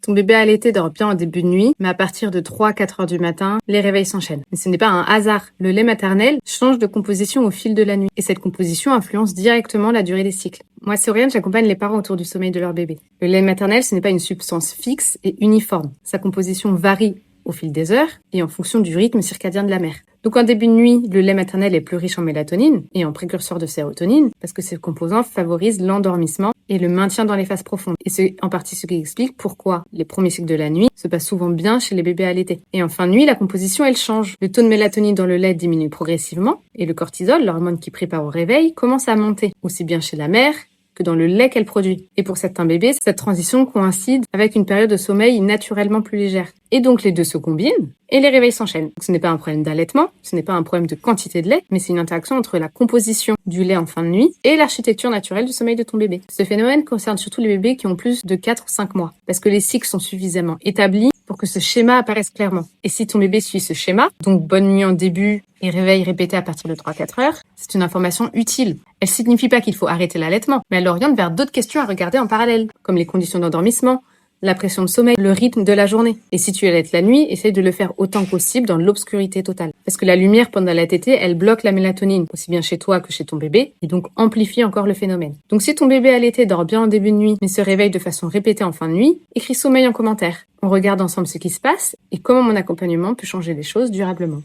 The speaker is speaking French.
Ton bébé allaité dort bien en début de nuit, mais à partir de 3-4 heures du matin, les réveils s'enchaînent. Mais ce n'est pas un hasard. Le lait maternel change de composition au fil de la nuit. Et cette composition influence directement la durée des cycles. Moi, c'est Oriane, j'accompagne les parents autour du sommeil de leur bébé. Le lait maternel, ce n'est pas une substance fixe et uniforme. Sa composition varie au fil des heures et en fonction du rythme circadien de la mère. Donc en début de nuit, le lait maternel est plus riche en mélatonine et en précurseurs de sérotonine parce que ces composants favorisent l'endormissement et le maintien dans les phases profondes. Et c'est en partie ce qui explique pourquoi les premiers cycles de la nuit se passent souvent bien chez les bébés allaités. Et en fin de nuit, la composition, elle change. Le taux de mélatonine dans le lait diminue progressivement et le cortisol, l'hormone qui prépare au réveil, commence à monter, aussi bien chez la mère que dans le lait qu'elle produit. Et pour certains bébés, cette transition coïncide avec une période de sommeil naturellement plus légère. Et donc les deux se combinent et les réveils s'enchaînent. Donc, ce n'est pas un problème d'allaitement, ce n'est pas un problème de quantité de lait, mais c'est une interaction entre la composition du lait en fin de nuit et l'architecture naturelle du sommeil de ton bébé. Ce phénomène concerne surtout les bébés qui ont plus de 4 ou 5 mois, parce que les cycles sont suffisamment établis pour que ce schéma apparaisse clairement. Et si ton bébé suit ce schéma, donc bonne nuit en début et réveil répété à partir de 3-4 heures, c'est une information utile. Elle signifie pas qu'il faut arrêter l'allaitement, mais elle oriente vers d'autres questions à regarder en parallèle, comme les conditions d'endormissement, la pression de sommeil, le rythme de la journée. Et si tu allaites la nuit, essaye de le faire autant que possible dans l'obscurité totale. Parce que la lumière pendant la tétée, elle bloque la mélatonine, aussi bien chez toi que chez ton bébé, et donc amplifie encore le phénomène. Donc si ton bébé allaité dort bien en début de nuit, mais se réveille de façon répétée en fin de nuit, écris sommeil en commentaire. On regarde ensemble ce qui se passe et comment mon accompagnement peut changer les choses durablement.